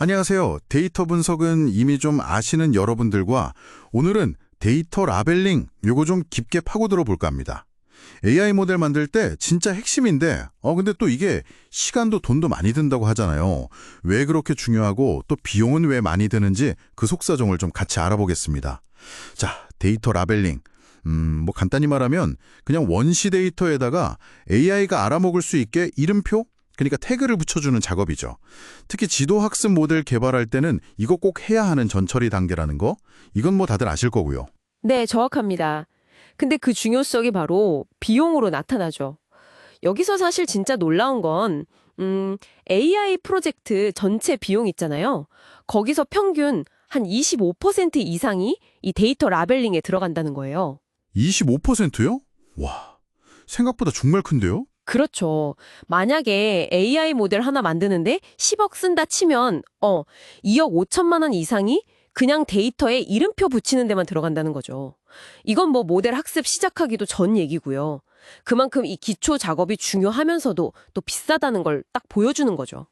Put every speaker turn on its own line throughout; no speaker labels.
안녕하세요. 데이터 분석은 이미 좀 아시는 여러분들과 오늘은 데이터 라벨링 요거 좀 깊게 파고들어 볼까 합니다. AI 모델 만들 때 진짜 핵심인데 근데 또 이게 시간도 돈도 많이 든다고 하잖아요. 왜 그렇게 중요하고 또 비용은 왜 많이 드는지 그 속사정을 좀 같이 알아보겠습니다. 자, 데이터 라벨링. 뭐 간단히 말하면 그냥 원시 데이터에다가 AI가 알아먹을 수 있게 이름표? 그러니까 태그를 붙여주는 작업이죠. 특히 지도학습 모델 개발할 때는 이거 꼭 해야 하는 전처리 단계라는 거, 이건 뭐 다들 아실 거고요.
네, 정확합니다. 근데 그 중요성이 바로 비용으로 나타나죠. 여기서 사실 진짜 놀라운 건, AI 프로젝트 전체 비용 있잖아요. 거기서 평균 한 25% 이상이 이 데이터 라벨링에 들어간다는 거예요.
25%요? 와, 생각보다 정말 큰데요?
그렇죠. 만약에 AI 모델 하나 만드는데 10억 쓴다 치면, 2억 5천만 원 이상이 그냥 데이터에 이름표 붙이는 데만 들어간다는 거죠. 이건 뭐 모델 학습 시작하기도 전 얘기고요. 그만큼 이 기초 작업이 중요하면서도 또 비싸다는 걸 딱 보여주는 거죠.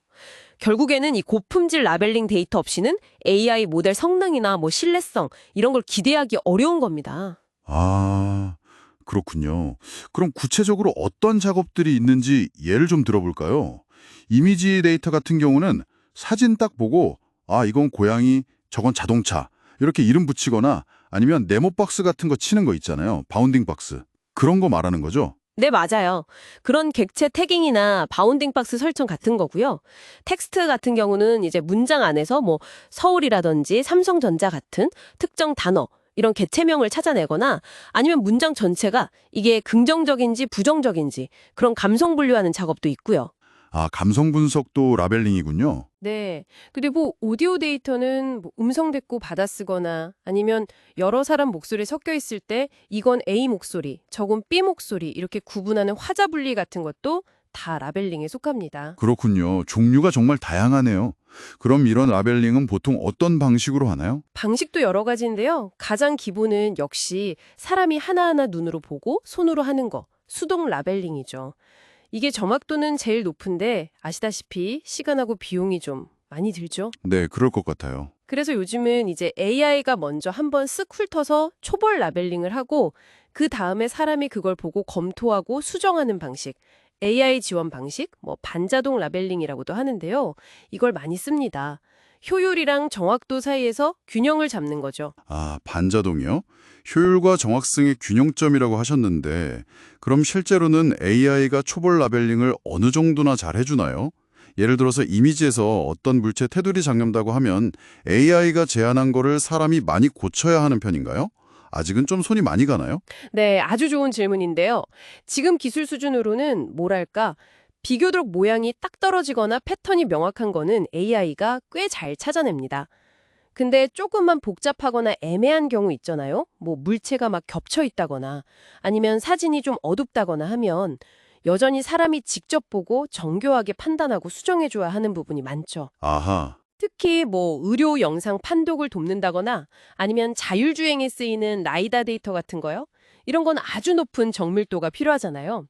결국에는 이 고품질 라벨링 데이터 없이는 AI 모델 성능이나 뭐 신뢰성 이런 걸 기대하기 어려운 겁니다.
아, 그렇군요. 그럼 구체적으로 어떤 작업들이 있는지 예를 좀 들어볼까요? 이미지 데이터 같은 경우는 사진 딱 보고 이건 고양이, 저건 자동차 이렇게 이름 붙이거나 아니면 네모박스 같은 거 치는 거 있잖아요. 바운딩 박스. 그런 거 말하는 거죠?
네, 맞아요. 그런 객체 태깅이나 바운딩 박스 설정 같은 거고요. 텍스트 같은 경우는 이제 문장 안에서 뭐 서울이라든지 삼성전자 같은 특정 단어, 이런 개체명을 찾아내거나 아니면 문장 전체가 이게 긍정적인지 부정적인지 그런 감성 분류하는 작업도 있고요.
감성 분석도 라벨링이군요.
네. 그리고 오디오 데이터는 뭐 음성 듣고 받아쓰거나 아니면 여러 사람 목소리 섞여 있을 때 이건 A 목소리, 저건 B 목소리 이렇게 구분하는 화자 분리 같은 것도 다 라벨링에 속합니다.
그렇군요. 종류가 정말 다양하네요. 그럼 이런 라벨링은 보통 어떤 방식으로 하나요?
방식도 여러 가지인데요. 가장 기본은 역시 사람이 하나하나 눈으로 보고 손으로 하는 거, 수동 라벨링이죠. 이게 정확도는 제일 높은데 아시다시피 시간하고 비용이 좀 많이 들죠.
네, 그럴 것 같아요.
그래서 요즘은 이제 AI가 먼저 한번 쓱 훑어서 초벌 라벨링을 하고 그 다음에 사람이 그걸 보고 검토하고 수정하는 방식, AI 지원 방식, 뭐 반자동 라벨링이라고도 하는데요. 이걸 많이 씁니다. 효율이랑 정확도 사이에서 균형을 잡는 거죠.
반자동이요? 효율과 정확성의 균형점이라고 하셨는데, 그럼 실제로는 AI가 초벌 라벨링을 어느 정도나 잘 해주나요? 예를 들어서 이미지에서 어떤 물체 테두리 장염다고 하면 AI가 제안한 거를 사람이 많이 고쳐야 하는 편인가요? 아직은 좀 손이 많이 가나요?
네, 아주 좋은 질문인데요. 지금 기술 수준으로는 뭐랄까, 비교적 모양이 딱 떨어지거나 패턴이 명확한 거는 AI가 꽤 잘 찾아냅니다. 근데 조금만 복잡하거나 애매한 경우 있잖아요. 뭐 물체가 막 겹쳐 있다거나 아니면 사진이 좀 어둡다거나 하면 여전히 사람이 직접 보고 정교하게 판단하고 수정해줘야 하는 부분이 많죠.
아하,
특히 뭐 의료 영상 판독을 돕는다거나 아니면 자율주행에 쓰이는 라이다 데이터 같은 거요. 이런 건 아주 높은 정밀도가 필요하잖아요.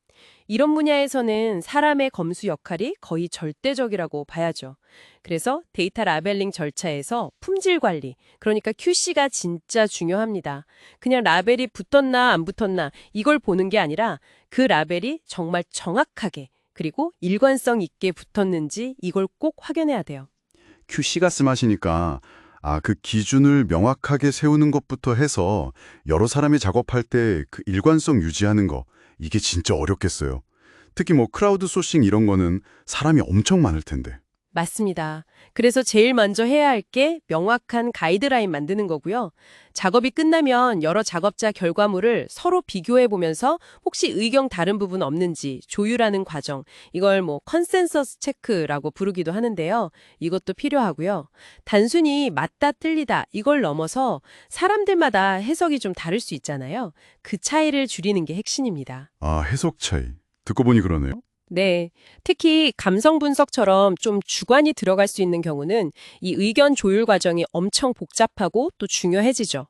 이런 분야에서는 사람의 검수 역할이 거의 절대적이라고 봐야죠. 그래서 데이터 라벨링 절차에서 품질 관리, 그러니까 QC가 진짜 중요합니다. 그냥 라벨이 붙었나 안 붙었나 이걸 보는 게 아니라 그 라벨이 정말 정확하게 그리고 일관성 있게 붙었는지 이걸 꼭 확인해야 돼요.
QC 말씀하시니까 그 기준을 명확하게 세우는 것부터 해서 여러 사람이 작업할 때 그 일관성 유지하는 거 이게 진짜 어렵겠어요. 특히 뭐 크라우드 소싱 이런 거는 사람이 엄청 많을 텐데.
맞습니다. 그래서 제일 먼저 해야 할 게 명확한 가이드라인 만드는 거고요. 작업이 끝나면 여러 작업자 결과물을 서로 비교해 보면서 혹시 의견 다른 부분 없는지 조율하는 과정. 이걸 뭐 컨센서스 체크라고 부르기도 하는데요. 이것도 필요하고요. 단순히 맞다 틀리다 이걸 넘어서 사람들마다 해석이 좀 다를 수 있잖아요. 그 차이를 줄이는 게 핵심입니다.
해석 차이. 듣고 보니 그러네요.
네. 특히 감성 분석처럼 좀 주관이 들어갈 수 있는 경우는 이 의견 조율 과정이 엄청 복잡하고 또 중요해지죠.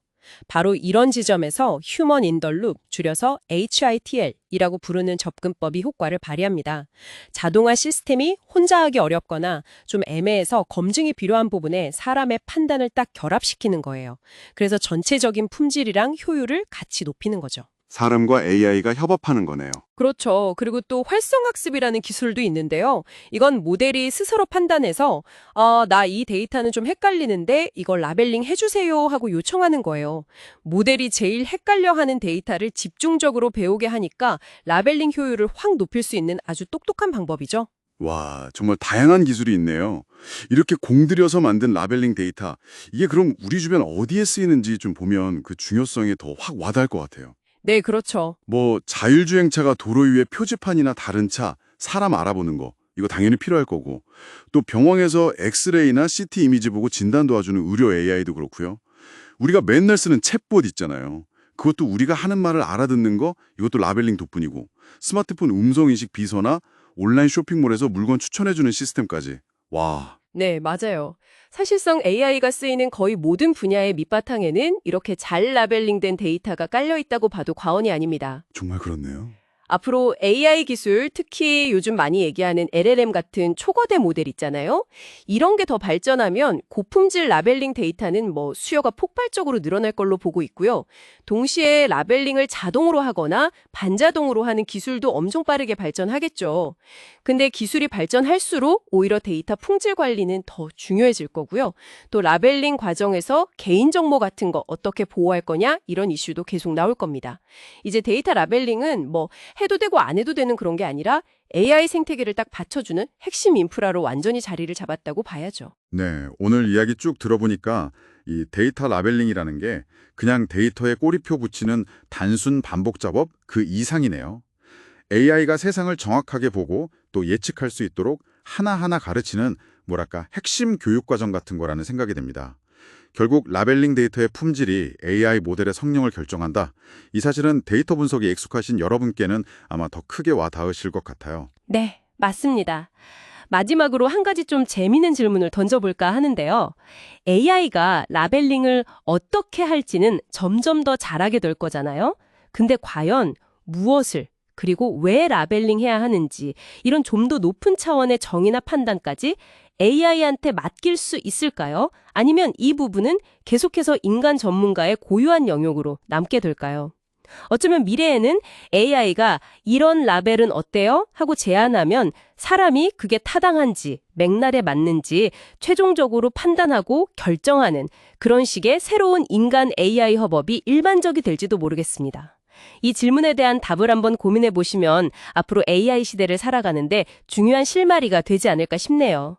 바로 이런 지점에서 휴먼 인 더 룹, 줄여서 HITL이라고 부르는 접근법이 효과를 발휘합니다. 자동화 시스템이 혼자 하기 어렵거나 좀 애매해서 검증이 필요한 부분에 사람의 판단을 딱 결합시키는 거예요. 그래서 전체적인 품질이랑 효율을 같이 높이는 거죠.
사람과 AI가 협업하는 거네요.
그렇죠. 그리고 또 활성학습이라는 기술도 있는데요. 이건 모델이 스스로 판단해서 나 이 데이터는 좀 헷갈리는데 이걸 라벨링 해주세요 하고 요청하는 거예요. 모델이 제일 헷갈려하는 데이터를 집중적으로 배우게 하니까 라벨링 효율을 확 높일 수 있는 아주 똑똑한 방법이죠.
와, 정말 다양한 기술이 있네요. 이렇게 공들여서 만든 라벨링 데이터, 이게 그럼 우리 주변 어디에 쓰이는지 좀 보면 그 중요성이 더 확 와닿을 것 같아요.
네, 그렇죠.
뭐 자율주행차가 도로 위에 표지판이나 다른 차, 사람 알아보는 거 이거 당연히 필요할 거고 또 병원에서 엑스레이나 CT 이미지 보고 진단 도와주는 의료 AI도 그렇고요. 우리가 맨날 쓰는 챗봇 있잖아요. 그것도 우리가 하는 말을 알아듣는 거 이것도 라벨링 덕분이고 스마트폰 음성인식 비서나 온라인 쇼핑몰에서 물건 추천해주는 시스템까지. 와,
네, 맞아요. 사실상 AI가 쓰이는 거의 모든 분야의 밑바탕에는 이렇게 잘 라벨링된 데이터가 깔려 있다고 봐도 과언이 아닙니다.
정말 그렇네요.
앞으로 AI 기술, 특히 요즘 많이 얘기하는 LLM 같은 초거대 모델 있잖아요. 이런 게 더 발전하면 고품질 라벨링 데이터는 수요가 폭발적으로 늘어날 걸로 보고 있고요. 동시에 라벨링을 자동으로 하거나 반자동으로 하는 기술도 엄청 빠르게 발전하겠죠. 근데 기술이 발전할수록 오히려 데이터 품질 관리는 더 중요해질 거고요. 또 라벨링 과정에서 개인정보 같은 거 어떻게 보호할 거냐 이런 이슈도 계속 나올 겁니다. 이제 데이터 라벨링은 해도 되고 안 해도 되는 그런 게 아니라 AI 생태계를 딱 받쳐주는 핵심 인프라로 완전히 자리를 잡았다고 봐야죠.
네, 오늘 이야기 쭉 들어보니까 이 데이터 라벨링이라는 게 그냥 데이터에 꼬리표 붙이는 단순 반복 작업 그 이상이네요. AI가 세상을 정확하게 보고 또 예측할 수 있도록 하나하나 가르치는 뭐랄까 핵심 교육과정 같은 거라는 생각이 듭니다. 결국 라벨링 데이터의 품질이 AI 모델의 성능을 결정한다. 이 사실은 데이터 분석에 익숙하신 여러분께는 아마 더 크게 와 닿으실 것 같아요.
네, 맞습니다. 마지막으로 한 가지 좀 재미있는 질문을 던져볼까 하는데요. AI가 라벨링을 어떻게 할지는 점점 더 잘하게 될 거잖아요. 근데 과연 무엇을 그리고 왜 라벨링 해야 하는지 이런 좀 더 높은 차원의 정의나 판단까지 AI한테 맡길 수 있을까요? 아니면 이 부분은 계속해서 인간 전문가의 고유한 영역으로 남게 될까요? 어쩌면 미래에는 AI가 이런 라벨은 어때요? 하고 제안하면 사람이 그게 타당한지, 맥락에 맞는지 최종적으로 판단하고 결정하는 그런 식의 새로운 인간 AI 협업이 일반적이 될지도 모르겠습니다. 이 질문에 대한 답을 한번 고민해 보시면 앞으로 AI 시대를 살아가는데 중요한 실마리가 되지 않을까 싶네요.